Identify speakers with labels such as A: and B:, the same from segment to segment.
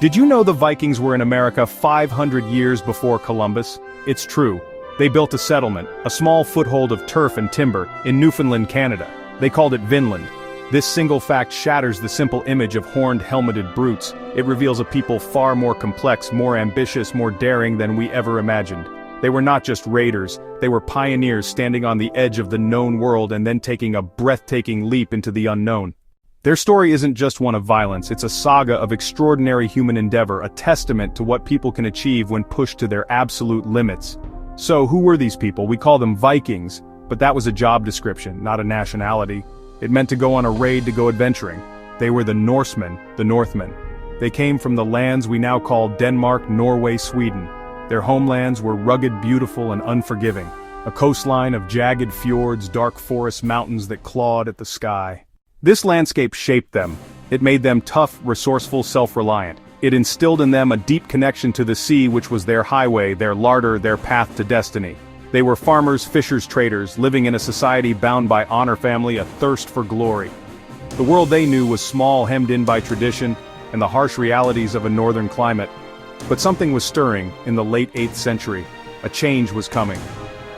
A: Did you know the Vikings were in America 500 years before Columbus? It's true. They built a settlement, a small foothold of turf and timber, in Newfoundland, Canada. They called it Vinland. This single fact shatters the simple image of horned, helmeted brutes. It reveals a people far more complex, more ambitious, more daring than we ever imagined. They were not just raiders, they were pioneers standing on the edge of the known world and then taking a breathtaking leap into the unknown. Their story isn't just one of violence, it's a saga of extraordinary human endeavor, a testament to what people can achieve when pushed to their absolute limits. So, who were these people? We call them Vikings, but that was a job description, not a nationality. It meant to go on a raid, to go adventuring. They were the Norsemen, the Northmen. They came from the lands we now call Denmark, Norway, Sweden. Their homelands were rugged, beautiful, and unforgiving. A coastline of jagged fjords, dark forest mountains that clawed at the sky. This landscape shaped them. It made them tough, resourceful, self-reliant. It instilled in them a deep connection to the sea, which was their highway, their larder, their path to destiny. They were farmers, fishers, traders, living in a society bound by honor, family, a thirst for glory. The world they knew was small, hemmed in by tradition, and the harsh realities of a northern climate. But something was stirring in the late 8th century. A change was coming.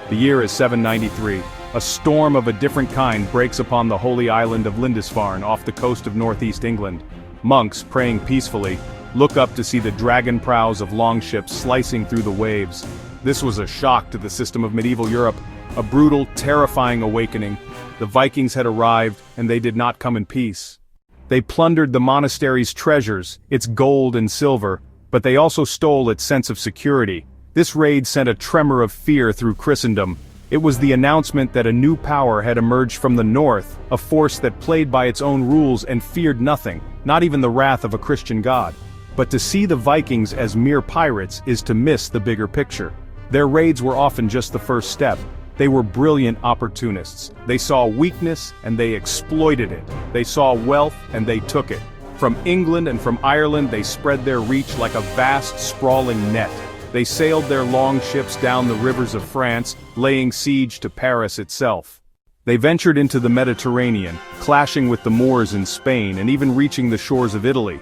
A: The year is 793. A storm of a different kind breaks upon the holy island of Lindisfarne off the coast of northeast England. Monks, praying peacefully, look up to see the dragon prows of longships slicing through the waves. This was a shock to the system of medieval Europe, a brutal, terrifying awakening. The Vikings had arrived, and they did not come in peace. They plundered the monastery's treasures, its gold and silver, but they also stole its sense of security. This raid sent a tremor of fear through Christendom. It was the announcement that a new power had emerged from the north, a force that played by its own rules and feared nothing, not even the wrath of a Christian god. But to see the Vikings as mere pirates is to miss the bigger picture. Their raids were often just the first step. They were brilliant opportunists. They saw weakness and they exploited it. They saw wealth and they took it. From England and from Ireland they spread their reach like a vast, sprawling net. They sailed their long ships down the rivers of France, laying siege to Paris itself. They ventured into the Mediterranean, clashing with the Moors in Spain and even reaching the shores of Italy.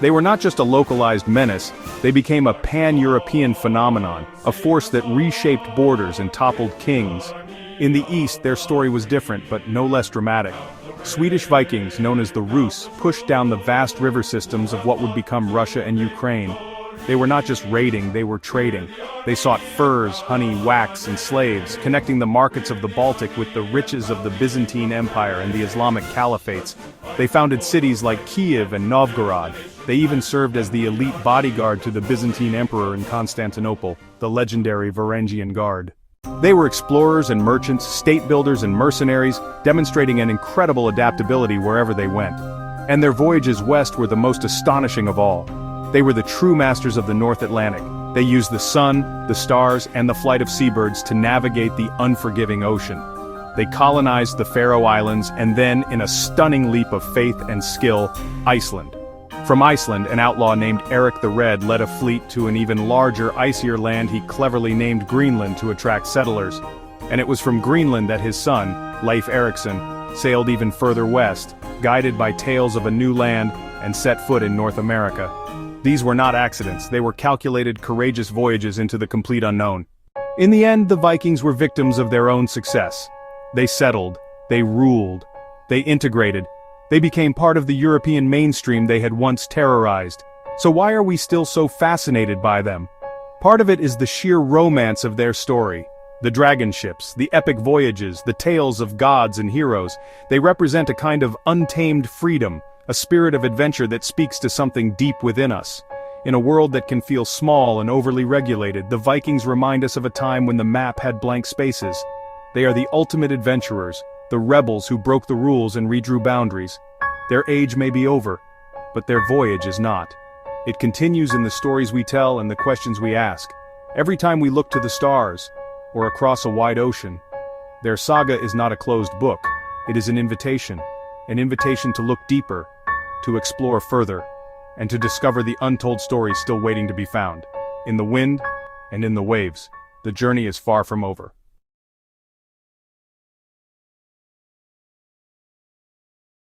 A: They were not just a localized menace, they became a pan-European phenomenon, a force that reshaped borders and toppled kings. In the east, their story was different, but no less dramatic. Swedish Vikings, known as the Rus, pushed down the vast river systems of what would become Russia and Ukraine. They were not just raiding, they were trading. They sought furs, honey, wax, and slaves, connecting the markets of the Baltic with the riches of the Byzantine Empire and the Islamic caliphates. They founded cities like Kiev and Novgorod. They even served as the elite bodyguard to the Byzantine emperor in Constantinople, the legendary Varangian Guard. They were explorers and merchants, state builders and mercenaries, demonstrating an incredible adaptability wherever they went. And their voyages west were the most astonishing of all. They were the true masters of the North Atlantic. They used the sun, the stars, and the flight of seabirds to navigate the unforgiving ocean. They colonized the Faroe Islands and then, in a stunning leap of faith and skill, Iceland. From Iceland, an outlaw named Eric the Red led a fleet to an even larger, icier land he cleverly named Greenland to attract settlers. And it was from Greenland that his son, Leif Erikson, sailed even further west, guided by tales of a new land, and set foot in North America. These were not accidents, they were calculated, courageous voyages into the complete unknown. In the end, the Vikings were victims of their own success. They settled, they ruled, they integrated, they became part of the European mainstream they had once terrorized. So why are we still so fascinated by them? Part of it is the sheer romance of their story. The dragon ships, the epic voyages, the tales of gods and heroes, they represent a kind of untamed freedom, a spirit of adventure that speaks to something deep within us. In a world that can feel small and overly regulated, the Vikings remind us of a time when the map had blank spaces. They are the ultimate adventurers, the rebels who broke the rules and redrew boundaries. Their age may be over, but their voyage is not. It continues in the stories we tell and the questions we ask. Every time we look to the stars, or across a wide ocean, their saga is not a closed book. It is an invitation to look deeper, to explore further, and to discover the untold stories still waiting to be found. In the wind and in the waves, the journey is far from over.